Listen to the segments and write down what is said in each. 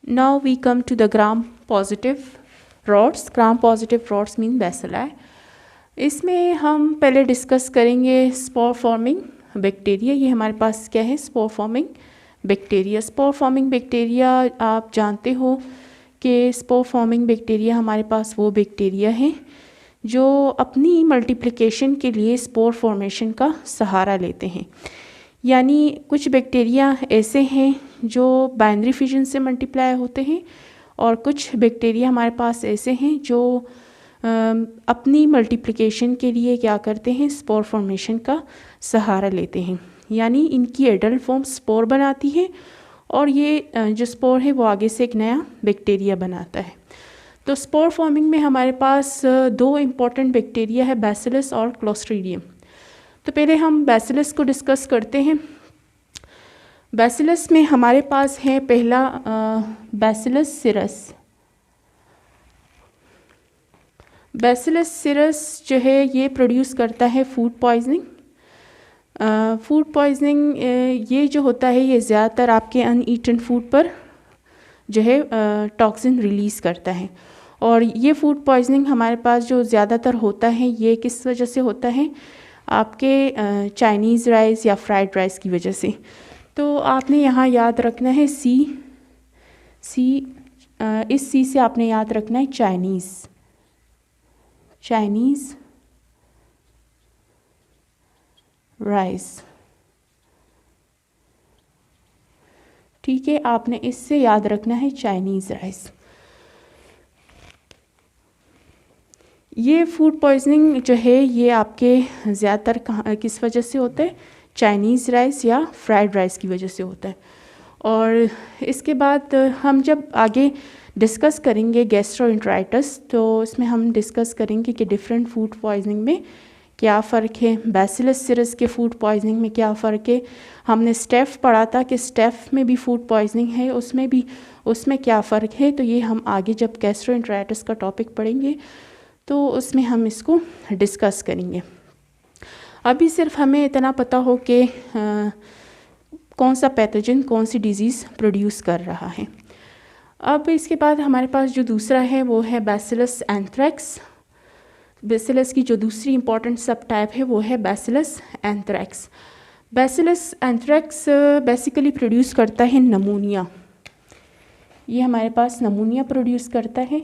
Now we come to the gram-positive rods. Gram-positive rods mean bacilli. इसमें हम पहले discuss करेंगे स्पोर फॉर्मिंग बैक्टीरिया। ये हमारे पास क्या है? Spore forming bacteria. Spore forming bacteria आप जानते हो कि स्पोर फॉर्मिंग बैक्टीरिया हमारे पास वो बैक्टीरिया हैं जो अपनी मल्टीप्लिकेशन के लिए स्पोर फॉर्मेशन का सहारा लेते हैं। यानी कुछ बैक्टीरिया ऐसे हैं जो बाइनरी फिजन से मल्टीप्लाई होते हैं और कुछ बैक्टीरिया हमारे पास ऐसे हैं जो अपनी मल्टीप्लिकेशन के लिए क्या करते हैं? स्पोर फॉर्मेशन का सहारा लेते हैं। यानी इनकी एडल्ट फॉर्म स्पोर बनाती है और ये जो स्पोर है वो आगे से एक नया बैक्टीरिया बनाता है। तो स्पोर फॉर्मिंग में हमारे पास दो इम्पॉर्टेंट बैक्टीरिया है, बैसिलस और क्लोस्ट्रीडियम। तो पहले हम बैसिलस को डिस्कस करते हैं। बैसिलस में हमारे पास है पहला बैसिलस सीरस। बैसिलस सीरस जो है ये प्रोड्यूस करता है फूड पॉइजनिंग। फूड पॉइजनिंग ये जो होता है ये ज़्यादातर आपके अनईटन फूड पर जो है टॉक्सिन रिलीज़ करता है। और ये फूड पॉइजनिंग हमारे पास जो ज़्यादातर होता है ये किस वजह से होता है? आपके चाइनीज़ राइस या फ्राइड राइस की वजह से। तो आपने यहाँ याद रखना है इस सी से आपने याद रखना है चाइनीज़ राइस। ठीक है, आपने इससे याद रखना है चाइनीज़ राइस। ये फूड पॉइजनिंग जो है ये आपके ज़्यादातर किस वजह से होता है? चाइनीज़ राइस या फ्राइड राइस की वजह से होता है। और इसके बाद हम जब आगे डिस्कस करेंगे गैस्ट्रोएंटेराइटिस तो इसमें हम डिस्कस करेंगे कि डिफरेंट फूड पॉइजनिंग में क्या फ़र्क है, बैसिलस सीरस के फूड पॉइजनिंग में क्या फ़र्क है। हमने स्टेफ पढ़ा था कि स्टेफ में भी फूड पॉइजनिंग है, उसमें क्या फ़र्क है। तो ये हम आगे जब गैस्ट्रोएंटेराइटिस का टॉपिक पढ़ेंगे तो उसमें हम इसको डिस्कस करेंगे। अभी सिर्फ हमें इतना पता हो कि कौन सा पैथोजन कौन सी डिज़ीज़ प्रोड्यूस कर रहा है। अब इसके बाद हमारे पास जो दूसरा है वो है बैसिलस एंथ्रैक्स। बैसिलस की जो दूसरी इंपॉर्टेंट सब टाइप है वो है bacillus anthrax. Bacillus anthrax basically produce करता है नमूनिया। ये हमारे पास नमूनिया प्रोड्यूस करता है।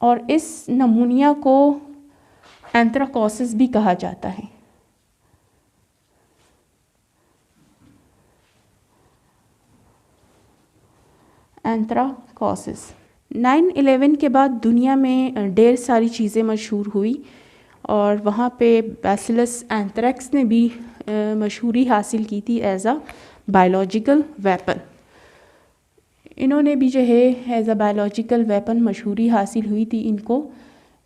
और इस नमूनिया को एंथ्राकोसिस भी कहा जाता है। एंथ्राकोसिस। 9/11 के बाद दुनिया में ढेर सारी चीज़ें मशहूर हुई और वहाँ पे बैसिलस एंथ्रैक्स ने भी मशहूरी हासिल की थी एज अ बायोलॉजिकल वेपन। इन्होंने भी जो है एज अ बायोलॉजिकल वेपन मशहूरी हासिल हुई थी। इनको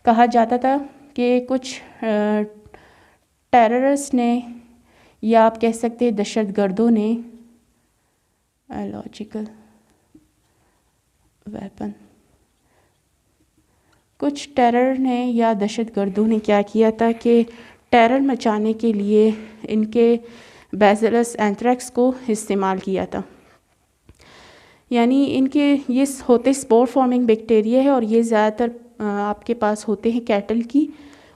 कहा जाता था कि कुछ टेररिस्ट ने या आप कह सकते हैं दहशतगर्दों ने बायोलॉजिकल वेपन, कुछ टेरर ने या दहशतगर्दों ने क्या किया था कि टेरर मचाने के लिए इनके बैसिलस एंथ्रैक्स को इस्तेमाल किया था। यानी इनके ये होते स्पोर फॉर्मिंग बैक्टीरिया है और ये ज़्यादातर आपके पास होते हैं कैटल की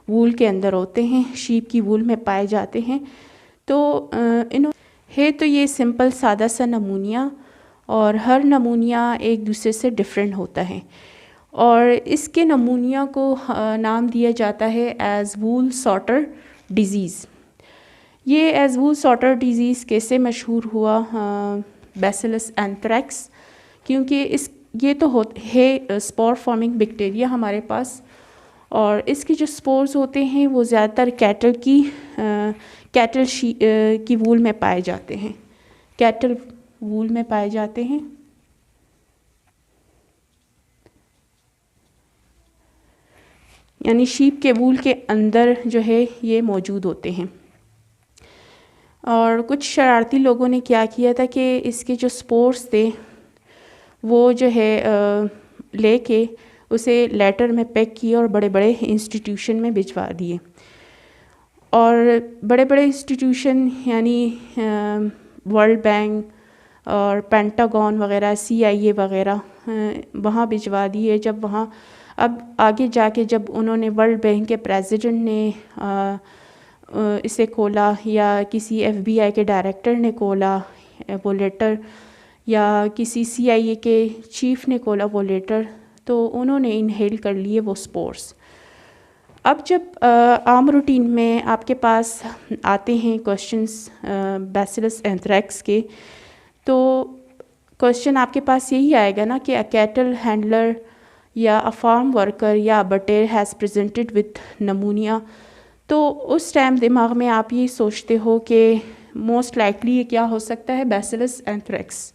वूल के अंदर होते हैं, शीप की वूल में पाए जाते हैं। तो तो ये सिंपल सादा सा नमूनिया और हर नमूनिया एक दूसरे से डिफरेंट होता है और इसके नमूनिया को नाम दिया जाता है एज वूल सॉर्टर डिज़ीज़। ये एज वूल सॉर्टर डिज़ीज़ कैसे मशहूर हुआ? बैसिलस एंथ्रैक्स, क्योंकि ये तो है स्पोर फॉर्मिंग बैक्टीरिया हमारे पास और इसके जो स्पोर्स होते हैं वो ज़्यादातर कैटल की वूल में पाए जाते हैं। कैटल वूल में पाए जाते हैं। यानी शीप के वूल के अंदर जो है ये मौजूद होते हैं। और कुछ शरारती लोगों ने क्या किया था कि इसके जो स्पोर्स थे वो जो है लेके उसे लेटर में पैक किए और बड़े बड़े इंस्टीट्यूशन में भिजवा दिए। और बड़े बड़े इंस्टीट्यूशन यानी वर्ल्ड बैंक और पेंटागन वगैरह, CIA वगैरह वहाँ भिजवा दिए। जब वहाँ अब आगे जाके जब उन्होंने वर्ल्ड बैंक के प्रेसिडेंट ने इसे खोला या किसी FBI के डायरेक्टर ने खोला वो लेटर, या किसी CIA के चीफ ने खोला वो लेटर, तो उन्होंने इनहेल कर लिए वो स्पोर्स। अब जब आम रूटीन में आपके पास आते हैं क्वेश्चंस बैसिलस एंथ्रेक्स के, तो क्वेश्चन आपके पास यही आएगा ना कि अ कैटल हैंडलर या अ फार्म वर्कर या बटेर हैज़ प्रेजेंटेड विथ नमूनिया। तो उस टाइम दिमाग में आप ये सोचते हो कि मोस्ट लाइकली ये क्या हो सकता है, बैसिलस एंथ्रेक्स।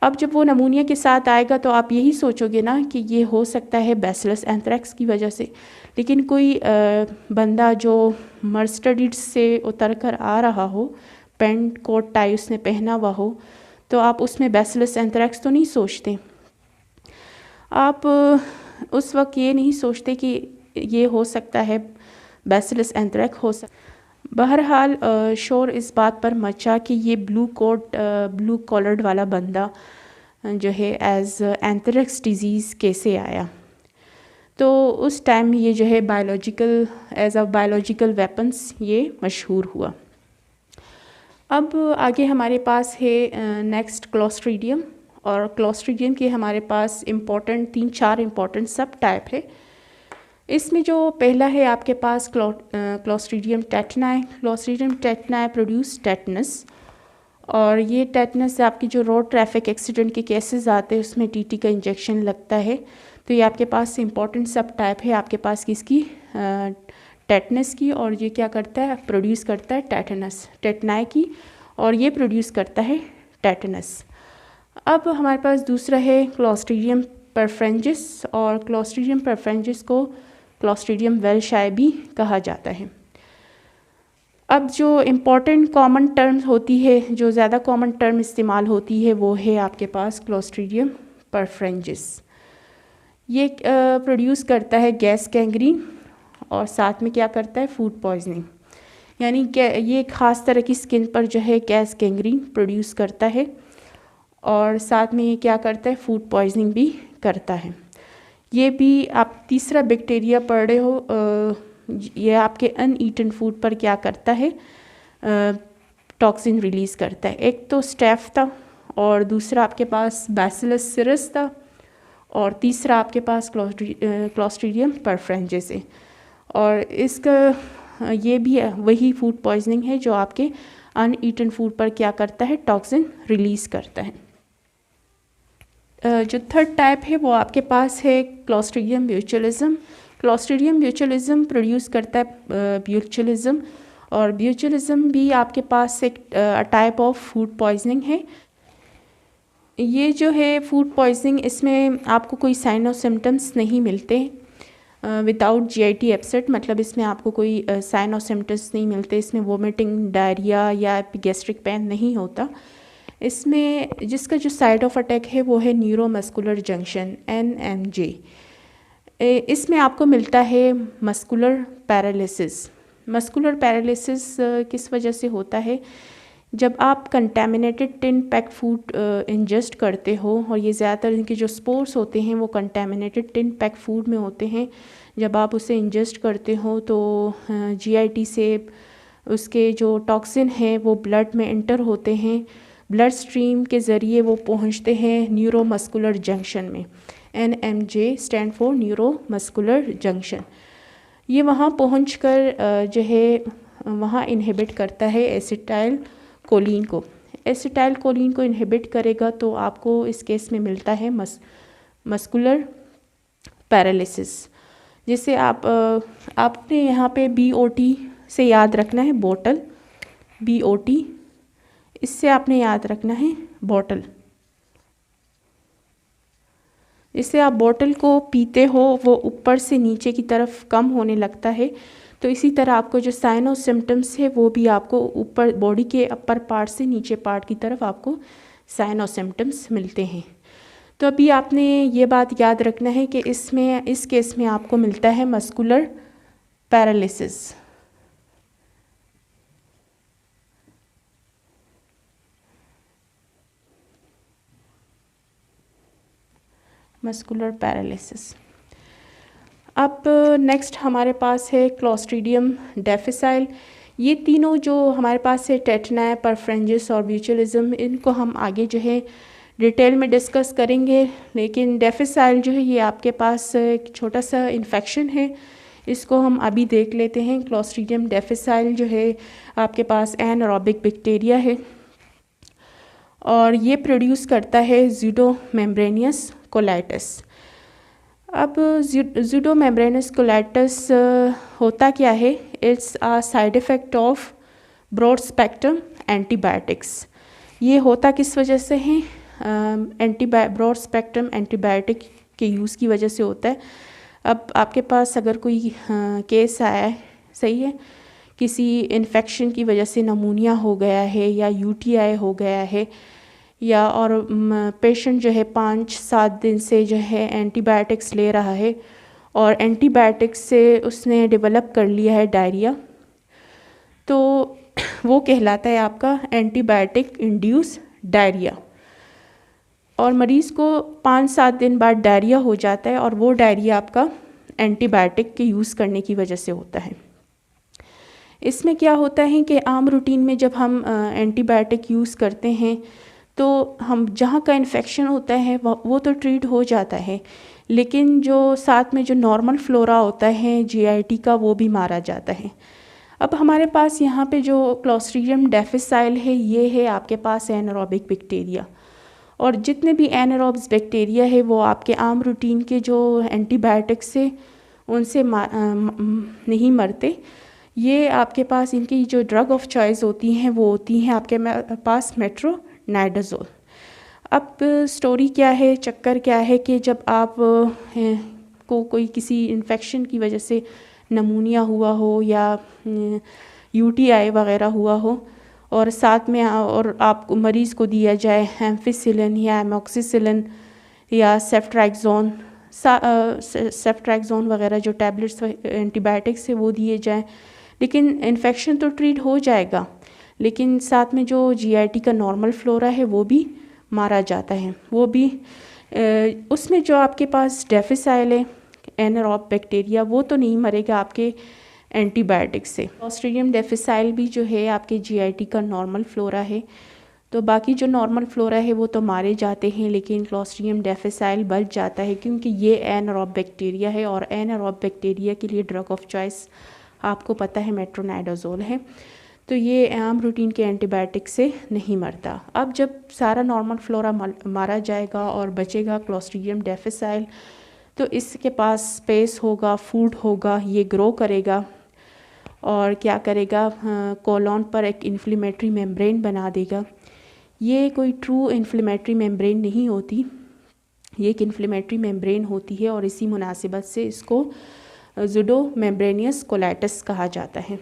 अब जब वो नमूनिया के साथ आएगा तो आप यही सोचोगे ना कि ये हो सकता है बैसिलस एंथ्रेक्स की वजह से। लेकिन कोई बंदा जो मर्सिडीज से उतर कर आ रहा हो, पेंट कोट टाई उसने पहना हुआ हो, तो आप उसमें बैसिलस एंथ्रेक्स तो नहीं सोचते। आप उस वक्त ये नहीं सोचते कि ये हो सकता है बैसिलस एंथ्रेक्स हो सकता। बहरहाल शोर इस बात पर मचा कि ये ब्लू कॉलर्ड वाला बंदा जो है एज एंथ्रेक्स डिजीज़ कैसे आया। तो उस टाइम ये जो है एज अ बायोलॉजिकल वेपन्स ये मशहूर हुआ। अब आगे हमारे पास है नेक्स्ट क्लोस्ट्रीडियम, और क्लोस्ट्रीडियम के हमारे पास तीन चार इम्पॉर्टेंट सब टाइप है। इसमें जो पहला है आपके पास clostridium tetani. Clostridium tetani produce tetanus, और ये टेटनस आपकी जो रोड ट्रैफिक एक्सीडेंट के केसेस आते हैं उसमें TT का इंजेक्शन लगता है। तो ये आपके पास इम्पॉर्टेंट सब टाइप है आपके पास किसकी, टेटनस की, और ये क्या करता है, प्रोड्यूस करता है टेटनाई की, और ये प्रोड्यूस करता है टेटनस। अब हमारे पास दूसरा है क्लोस्ट्रीडियम परफ्रेंजिस, और क्लोस्ट्रीडियम परफ्रेंजिस को क्लोस्ट्रीडियम वेल्शाई भी कहा जाता है। अब जो इम्पॉर्टेंट कॉमन टर्म होती है, जो ज़्यादा कॉमन टर्म इस्तेमाल होती है, वो है आपके पास क्लोस्ट्रीडियम परफ्रेंजिस। ये प्रोड्यूस करता है गैस गैंग्रीन, और साथ में क्या करता है, फूड पॉइजनिंग। यानी ये ख़ास तरह की स्किन पर जो है गैस गैंग्रीन प्रोड्यूस करता है, और साथ में ये क्या करता है, फूड पॉइजनिंग भी करता है। ये भी आप तीसरा बैक्टीरिया पढ़ रहे हो, ये आपके अनईटन फूड पर क्या करता है, टॉक्सिन रिलीज़ करता है। एक तो स्टेफ था, और दूसरा आपके पास बैसिलस सीरस था, और तीसरा आपके पास क्लोस्ट्रीडियम परफ्रेंजिस है। और इसका ये भी वही फूड पॉइजनिंग है जो आपके अनईटन फूड पर क्या करता है, टॉक्सिन रिलीज़ करता है। जो थर्ड टाइप है वो आपके पास है क्लोस्ट्रीडियम ब्यूचुलिज्म। क्लोस्ट्रीडियम ब्यूचुलिज्म प्रोड्यूस करता है ब्यूचुलिज्म, और ब्यूचुलिज्म भी आपके पास एक टाइप ऑफ फूड पॉइजनिंग है। ये जो है फूड पॉइजनिंग, इसमें आपको कोई साइन और सिम्टम्स नहीं मिलते विदाउट GIT अपसेट, मतलब इसमें आपको कोई साइन और सिम्टम्स नहीं मिलते। इसमें वोमिटिंग, डायरिया या गैस्ट्रिक पेन नहीं होता। इसमें जिसका जो साइड ऑफ अटैक है वो है न्यूरोमस्कुलर जंक्शन NMJ। इसमें आपको मिलता है मस्कुलर पैरालिसिस। मस्कुलर पैरालिसिस किस वजह से होता है, जब आप contaminated tin pack food ingest करते हो, और ये ज़्यादातर इनके जो स्पोर्स होते हैं वो कंटेमिनेटेड टिन पैक फूड में होते हैं। जब आप उसे इंजेस्ट करते हो तो GIT से उसके जो टॉक्सिन है वो ब्लड में एंटर होते हैं, ब्लड स्ट्रीम के ज़रिए वो पहुंचते हैं न्यूरोमस्कुलर जंक्शन में। NMJ stand for neuromuscular junction. ये वहाँ पहुंचकर जो है वहाँ इनहिबिट करता है एसिटाइल कोलिन को। एसिटाइल कोलिन को इनहिबिट करेगा तो आपको इस केस में मिलता है मस्कुलर पैरालिसिस, जिसे आपने यहाँ पे BOT से याद रखना है, बोतल, BOT, इससे आपने याद रखना है बोतल। इससे आप बोतल को पीते हो वो ऊपर से नीचे की तरफ कम होने लगता है। तो इसी तरह आपको जो साइन और सिम्टम्स है वो भी आपको ऊपर बॉडी के अपर पार्ट से नीचे पार्ट की तरफ आपको साइन और सिम्टम्स मिलते हैं। तो अभी आपने ये बात याद रखना है कि इस केस में आपको मिलता है मस्कुलर पैरालिसिस। Muscular paralysis. अब नेक्स्ट हमारे पास है क्लोस्ट्रीडियम डिफिसाइल। ये तीनों जो हमारे पास है, टेटनाई, परफ्रेंजिस और ब्यूचुलिज्म, इनको हम आगे जो है डिटेल में डिस्कस करेंगे। लेकिन डिफिसाइल जो है ये आपके पास एक छोटा सा इन्फेक्शन है, इसको हम अभी देख लेते हैं। क्लोस्ट्रीडियम डिफिसाइल जो है आपके पास एनारोबिक बैक्टीरिया है और ये प्रोड्यूस करता है ज़्यूडोमेम्ब्रेनियस कोलाइटिस। अब ज़्यूडोमेम्ब्रेनियस कोलाइटिस होता क्या है? It's a side effect of broad spectrum antibiotics. ये होता किस वजह से है? ब्रॉड स्पेक्ट्रम एंटीबायोटिक के यूज़ की वजह से होता है। अब आपके पास अगर कोई केस आया है, सही है, किसी इन्फेक्शन की वजह से नमूनिया हो गया है या यूटीआई हो गया है, या और पेशेंट जो है 5-7 दिन से जो है एंटीबायोटिक्स ले रहा है और एंटीबायोटिक्स से उसने डेवलप कर लिया है डायरिया, तो वो कहलाता है आपका एंटीबायोटिक इंड्यूस डायरिया। और मरीज़ को 5-7 दिन बाद डायरिया हो जाता है और वो डायरिया आपका एंटीबायोटिक के यूज़ करने की वजह से होता है। इसमें क्या होता है कि आम रूटीन में जब हम एंटीबायोटिक यूज़ करते हैं तो हम जहाँ का इन्फेक्शन होता है वो तो ट्रीट हो जाता है, लेकिन जो साथ में जो नॉर्मल फ्लोरा होता है जीआईटी का, वो भी मारा जाता है। अब हमारे पास यहाँ पे जो क्लोस्ट्रीडियम डिफिसाइल है, ये है आपके पास एनारोबिक बैक्टीरिया। और जितने भी एनारोब्स बैक्टीरिया है वो आपके आम रूटीन के जो एंटीबायोटिक्स से उनसे नहीं मरते। ये आपके पास इनकी जो ड्रग ऑफ चॉइस होती हैं वो होती हैं आपके पास मेट्रोनाइडाजोल। अब स्टोरी क्या है, चक्कर क्या है कि जब आप को कोई किसी इन्फेक्शन की वजह से नमूनिया हुआ हो या यूटीआई वगैरह हुआ हो और साथ में और आपको मरीज़ को दिया जाए एम्फिसिलिन या एमोक्सिसिलिन या सेफ्ट्रैक्सोन वगैरह जो टैबलेट्स एंटीबायोटिक्स है वो दिए जाएं, लेकिन इन्फेक्शन तो ट्रीट हो जाएगा, लेकिन साथ में जो जीआईटी का नॉर्मल फ्लोरा है वो भी मारा जाता है। वो भी उसमें जो आपके पास डिफिसाइल है एनारोब बैक्टीरिया, वो तो नहीं मरेगा आपके एंटीबायोटिक से। क्लोस्ट्रीडियम डिफिसाइल भी जो है आपके जीआईटी का नॉर्मल फ्लोरा है, तो बाकी जो नॉर्मल फ्लोरा है वो तो मारे जाते हैं, लेकिन क्लोस्ट्रीडियम डिफिसाइल बच जाता है क्योंकि ये एनारोब बैक्टीरिया है और एनारोब बैक्टीरिया के लिए ड्रग ऑफ चॉइस आपको पता है मेट्रोनाइडाजोल है, तो ये आम रूटीन के एंटीबायोटिक से नहीं मरता। अब जब सारा नॉर्मल फ्लोरा मारा जाएगा और बचेगा क्लोस्ट्रीडियम डिफिसाइल, तो इसके पास स्पेस होगा, फूड होगा, ये ग्रो करेगा और क्या करेगा, कोलोन पर एक इन्फ्लेमेटरी मेम्ब्रेन बना देगा। ये कोई ट्रू इन्फ्लेमेटरी मेम्ब्रेन नहीं होती, ये एक इन्फ्लेमेटरी मेम्ब्रेन होती है और इसी मुनासिबत से इसको ज़्यूडोमेम्ब्रेनियस कोलाइटिस कहा जाता है।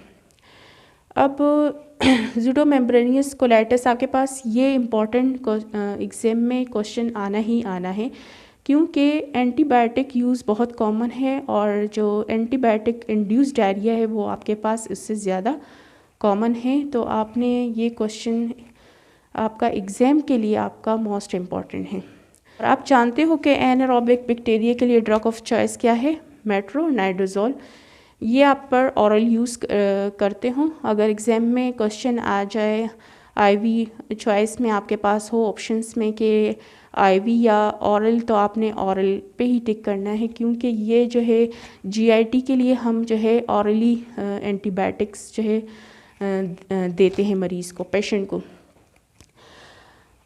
अब ज़्यूडोमेम्ब्रेनियस कोलाइटिस आपके पास ये इम्पॉर्टेंट एग्ज़ाम में क्वेश्चन आना ही आना है क्योंकि एंटीबायोटिक यूज़ बहुत कॉमन है और जो एंटीबायोटिक इंड्यूस डायरिया है वो आपके पास इससे ज़्यादा कॉमन है। तो आपने ये क्वेश्चन आपका एग्ज़ाम के लिए आपका मोस्ट इम्पॉर्टेंट है। और आप जानते हो कि एनारोबिक बैक्टीरिया के लिए ड्रग ऑफ चॉइस क्या है? मेट्रोनाइडाजोल। ये आप पर ऑरल यूज़ करते हो। अगर एग्ज़ाम में क्वेश्चन आ जाए आईवी चॉइस में आपके पास हो ऑप्शंस में कि आईवी या ऑरल, तो आपने ऑरल पे ही टिक करना है क्योंकि ये जो है जीआईटी के लिए हम जो है ऑरली एंटीबायोटिक्स जो है देते हैं मरीज़ को, पेशेंट को।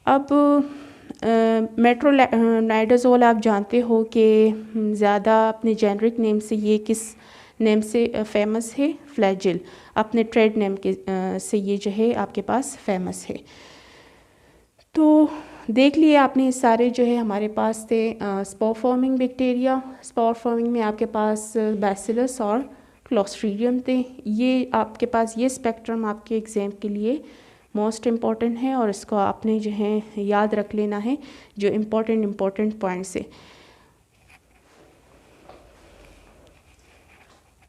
अब मेट्रोनाइडाजोल आप जानते हो कि ज़्यादा अपने जेनरिक नेम से ये किस नेम से फेमस है? फ्लैजिल। अपने ट्रेड नेम के से ये जो है आपके पास फेमस है। तो देख लिए आपने सारे जो है हमारे पास थे spore forming bacteria. Spore forming में आपके पास बैसिलस और क्लोस्ट्रीडियम थे। ये आपके पास ये स्पेक्ट्रम आपके एग्ज़ाम के लिए मोस्ट इम्पॉर्टेंट है और इसको आपने जो है याद रख लेना है, जो इम्पॉर्टेंट पॉइंट्स है।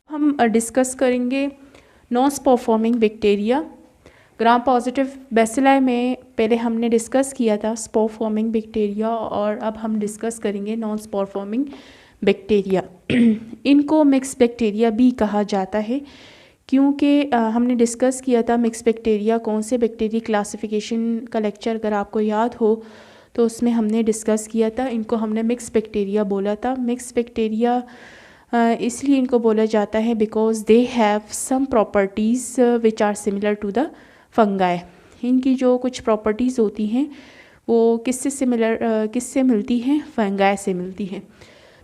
हम डिस्कस करेंगे non spore forming bacteria. Gram positive bacilli में पहले हमने डिस्कस किया था स्पोर फॉर्मिंग बैक्टीरिया, और अब हम डिस्कस करेंगे नॉन स्पोर फॉर्मिंग बैक्टीरिया। इनको मिक्स बैक्टीरिया भी कहा जाता है, क्योंकि हमने डिस्कस किया था मिक्स बैक्टीरिया कौन से बैक्टीरिया क्लासिफिकेशन का लेक्चर अगर आपको याद हो तो उसमें हमने डिस्कस किया था। इनको हमने मिक्स बैक्टीरिया बोला था। मिक्स बैक्टीरिया इसलिए इनको बोला जाता है because they have some properties which are similar to the fungi. इनकी जो कुछ प्रॉपर्टीज़ होती हैं वो किससे मिलती हैं? फंगाई से मिलती हैं।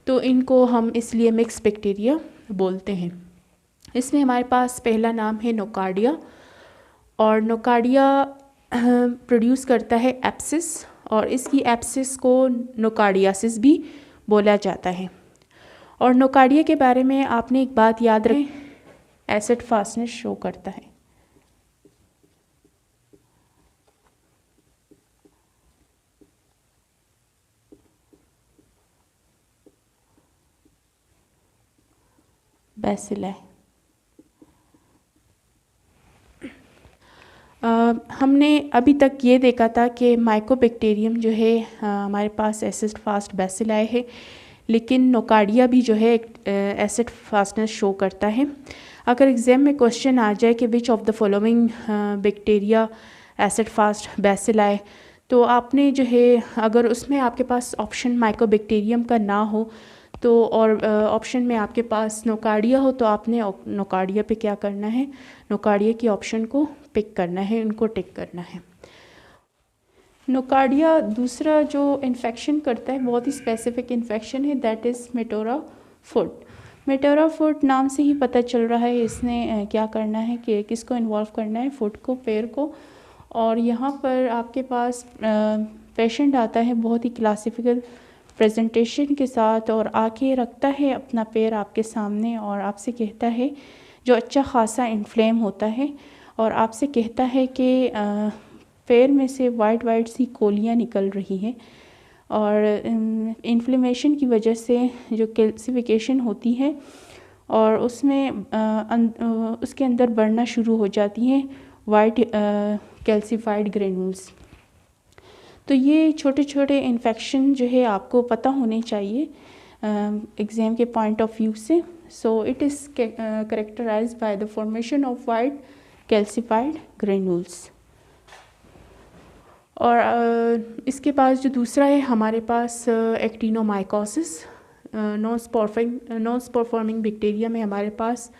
तो इनको हम इसलिए मिक्स बैक्टीरिया बोलते हैं। इसमें हमारे पास पहला नाम है नोकार्डिया, और नोकार्डिया प्रोड्यूस करता है एप्सिस, और इसकी एप्सिस को नोकार्डियासिस भी बोला जाता है। और नोकार्डिया के बारे में आपने एक बात याद रखें, एसिड फास्टनेस शो करता है। बैसिलाई हमने अभी तक ये देखा था कि माइकोबैक्टीरियम जो है हमारे पास एसिड फास्ट बैसिलाई है, लेकिन नोकार्डिया भी जो है एसिड फास्टनेस शो करता है। अगर एग्ज़ाम में क्वेश्चन आ जाए कि which of the following bacteria acid fast bacilli, तो आपने जो है अगर उसमें आपके पास ऑप्शन माइकोबैक्टीरियम का ना हो तो और ऑप्शन में आपके पास नोकार्डिया हो तो आपने नोकार्डिया पे क्या करना है? नोकार्डिया की ऑप्शन को पिक करना है, उनको टिक करना है। नोकार्डिया दूसरा जो इन्फेक्शन करता है बहुत ही स्पेसिफिक इन्फेक्शन है, दैट इज़ मेटोरा फुट। मेटोरा फुट नाम से ही पता चल रहा है इसने क्या करना है कि किसको इन्वॉल्व करना है? फुट को, पैर को। और यहाँ पर आपके पास पेशेंट आता है बहुत ही क्लासिफिकल प्रेजेंटेशन के साथ और आके रखता है अपना पैर आपके सामने और आपसे कहता है, जो अच्छा खासा इन्फ्लेम होता है, और आपसे कहता है कि पैर में से वाइट वाइट सी कोलियाँ निकल रही हैं, और इन्फ्लेमेशन की वजह से जो कैल्सिफिकेशन होती है और उसमें उसके अंदर बढ़ना शुरू हो जाती हैं वाइट कैल्सिफाइड ग्रेन्यूल्स। तो ये छोटे छोटे इन्फेक्शन जो है आपको पता होने चाहिए एग्ज़ाम के पॉइंट ऑफ व्यू से। So it is characterized by the formation of white calcified granules. और इसके पास जो दूसरा है हमारे पास actinomycosis. Non spore forming bacteria में हमारे पास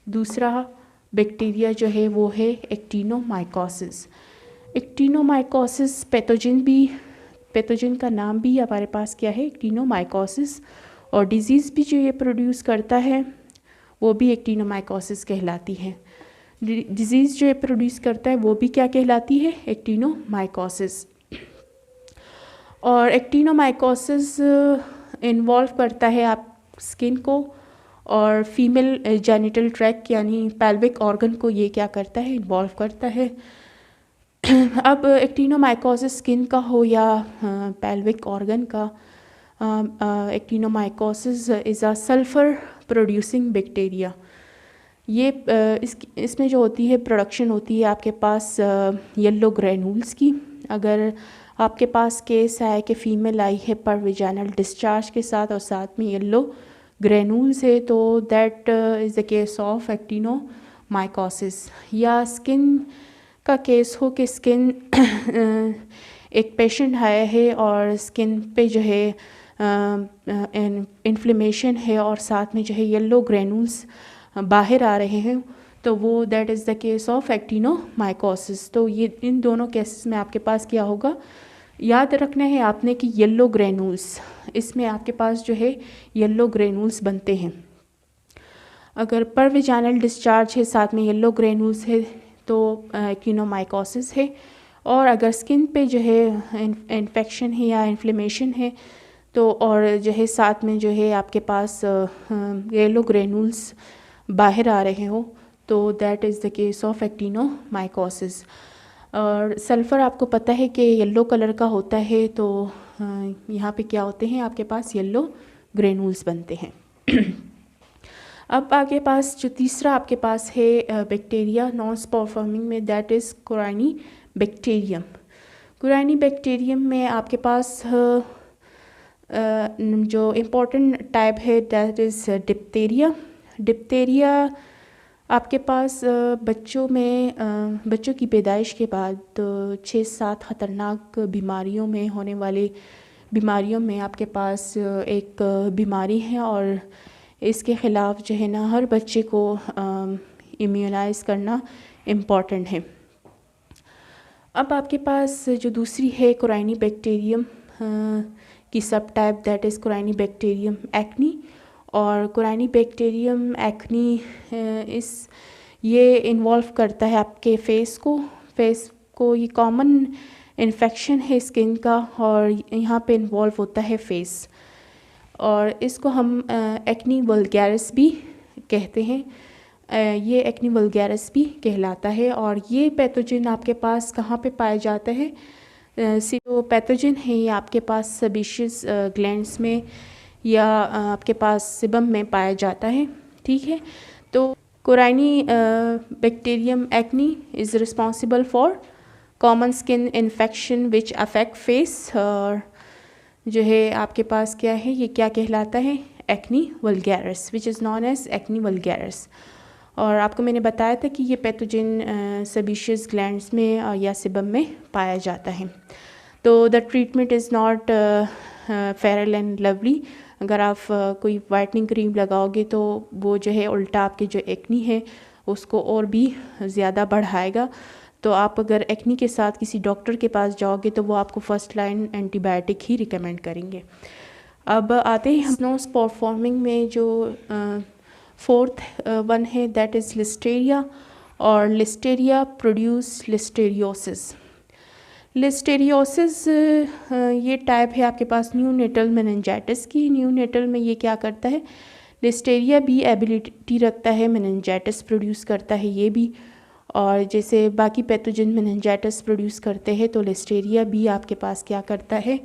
दूसरा बैक्टीरिया जो है वो है एक्टिनोमाइकोसिस। एक्टिनोमाइकोसिस पैथोजन का नाम भी हमारे पास क्या है? एक्टिनोमाइकोसिस। और डिजीज़ भी जो ये प्रोड्यूस करता है वो भी एक्टिनोमाइकोसिस कहलाती है। डिजीज़ जो ये प्रोड्यूस करता है वो भी क्या कहलाती है? एक्टिनोमाइकोसिस। और एक्टिनोमाइकोसिस इन्वॉल्व करता है आप स्किन को और फीमेल जेनिटल ट्रैक्ट यानी पेल्विक ऑर्गन को ये क्या करता है? इन्वॉल्व करता है। अब एक्टिनोमाइकोसिस स्किन का हो या पेल्विक ऑर्गन का, actinomycosis is a sulphur producing bacteria. ये इसमें जो होती है प्रोडक्शन होती है आपके पास येलो ग्रेन्यूल्स की। अगर आपके पास केस आए कि फ़ीमेल आई है पर वेजाइनल डिस्चार्ज के साथ और साथ में येलो ग्रेन्यूल्स है, तो that is the case of actinomycosis. या स्किन का केस हो कि स्किन एक पेशेंट आया है और स्किन पे जो है इन्फ्लेमेशन है और साथ में जो है येलो ग्रेन्यूल्स बाहर आ रहे हैं, तो वो that is the case of actinomycosis. तो ये इन दोनों केसेस में आपके पास क्या होगा? याद रखना है आपने कि येलो ग्रेन्यूल्स, इसमें आपके पास जो है येलो ग्रेन्यूल्स बनते हैं। अगर पर वेजाइनल डिस्चार्ज है साथ में येलो ग्रेन्यूल्स है तो एक्टिनोमाइकोसिस है। और अगर स्किन पे जो है इन्फेक्शन है या इन्फ्लेमेशन है तो और जो है साथ में जो है आपके पास येलो ग्रेन्यूल्स बाहर आ रहे हो तो that is the case of actinomycosis. और सल्फ़र आपको पता है कि येलो कलर का होता है, तो यहाँ पे क्या होते हैं आपके पास? येलो ग्रेन्यूल्स बनते हैं। अब आगे पास जो तीसरा आपके पास है बैक्टीरिया नॉन स्पोर फॉर्मिंग में, दैट इज़ कुराइनी बैक्टीरियम। कुराइनी बैक्टीरियम में आपके पास जो इम्पोर्टेंट टाइप है दैट इज़ डिप्थीरिया। डिप्थीरिया आपके पास बच्चों की पैदाइश के बाद 6-7 ख़तरनाक बीमारियों में होने वाले बीमारियों में आपके पास एक बीमारी है, और इसके ख़िलाफ़ जो है ना हर बच्चे को इम्यूनाइज़ करना इम्पॉर्टेंट है। अब आपके पास जो दूसरी है कुराइनी बैक्टीरियम की subtype, that is corynebacterium acnes. और कुराइनी बैक्टीरियम एक्नी ये इन्वॉल्व करता है आपके फेस को। ये कॉमन इन्फेक्शन है स्किन का, और यहाँ पे इन्वॉल्व होता है फेस, और इसको हम एक्नी वल्गैरिस भी कहते हैं। ये एक्नी वल्गैरिस भी कहलाता है। और ये पैथोजन आपके पास कहाँ पे पाया जाता है? जो पैथोजन है ये आपके पास सेबेशियस ग्लैंड्स में या आपके पास सिबम में पाया जाता है। ठीक है, तो corynebacterium acnes is responsible for common skin infection which affect face. और जो है आपके पास क्या है, ये क्या कहलाता है? Acne vulgaris, which is known as acne vulgaris. और आपको मैंने बताया था कि ये पैथोजन सेबेशियस ग्लैंड्स में या सिबम में पाया जाता है। तो the treatment is not fair and lovely. अगर आप कोई वाइटनिंग क्रीम लगाओगे तो वो जो है उल्टा आपके जो एक्नी है उसको और भी ज़्यादा बढ़ाएगा। तो आप अगर एक्नी के साथ किसी डॉक्टर के पास जाओगे तो वो आपको फर्स्ट लाइन एंटीबायोटिक ही रिकमेंड करेंगे। अब आते हैं हम नो स्पोर फॉर्मिंग में, जो फोर्थ वन है दैट इज़ लिस्टेरिया। और लिस्टेरिया प्रोड्यूस लिस्टेरियोसिस। लिस्टेरियोसिस ये टाइप है आपके पास न्यूनेटल मेनिंजाइटिस की। न्यूनेटल में ये क्या करता है? लिस्टेरिया भी एबिलिटी रखता है मेनिंजाइटिस प्रोड्यूस करता है ये भी। और जैसे बाकी पैथोजन मेनिंजाइटिस प्रोड्यूस करते हैं तो लिस्टेरिया भी आपके पास क्या करता है?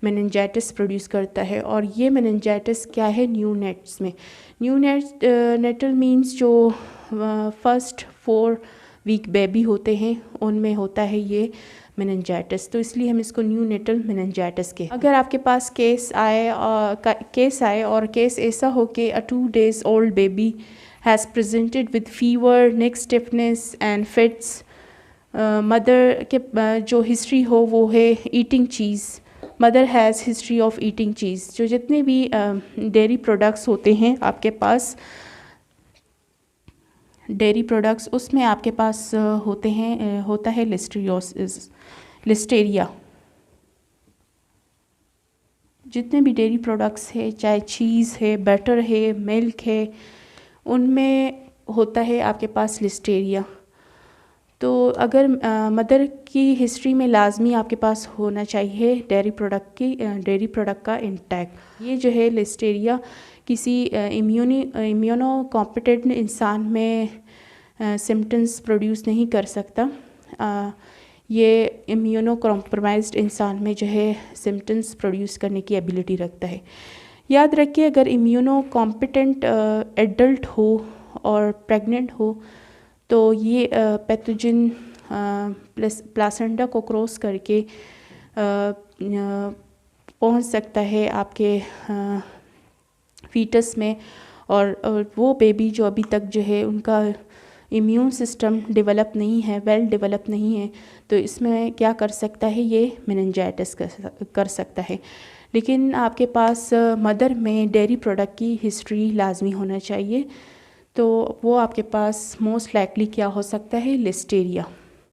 मेनिंजाइटिस प्रोड्यूस करता है। और ये मेनिंजाइटिस क्या है? न्यूनेट्स में। न्यूनेटल मीन्स जो फर्स्ट 4 वीक बेबी होते हैं उनमें होता है ये मेनिंजाइटिस, तो इसलिए हम इसको न्यूनेटल मेनिंजाइटिस के। अगर आपके पास केस आए और केस ऐसा हो कि a 2 days old baby has presented with fever, neck stiffness and fits, mother के जो हिस्ट्री हो वो है eating cheese, mother has history of eating cheese. जो जितने भी डेयरी प्रोडक्ट्स होते हैं आपके पास, डेयरी प्रोडक्ट्स, उसमें आपके पास होता है लिस्टेरिया। जितने भी डेयरी प्रोडक्ट्स है, चाहे चीज़ है, बटर है, मिल्क है, उनमें होता है आपके पास लिस्टेरिया। तो अगर मदर की हिस्ट्री में लाजमी आपके पास होना चाहिए डेयरी प्रोडक्ट का इंटैक। ये जो है लिस्टेरिया किसी इम्यूनो कॉम्पिटेंट इंसान में सिम्टम्स प्रोड्यूस नहीं कर सकता। ये इम्यूनो कॉम्प्रोमाइज्ड इंसान में जो है सिम्टम्स प्रोड्यूस करने की एबिलिटी रखता है। याद रखिए, अगर इम्यूनो कॉम्पिटेंट एडल्ट हो और प्रेग्नेंट हो तो ये पैथोजन प्लासेंटा को क्रॉस करके पहुंच सकता है आपके फीटस में, और वो बेबी जो अभी तक जो है उनका इम्यून सिस्टम डेवलप नहीं है, वेल डेवलप नहीं है, तो इसमें क्या कर सकता है? ये मेनिंजाइटिस कर सकता है। लेकिन आपके पास मदर में डेयरी प्रोडक्ट की हिस्ट्री लाजमी होना चाहिए, तो वो आपके पास मोस्ट लाइकली क्या हो सकता है? लिस्टेरिया।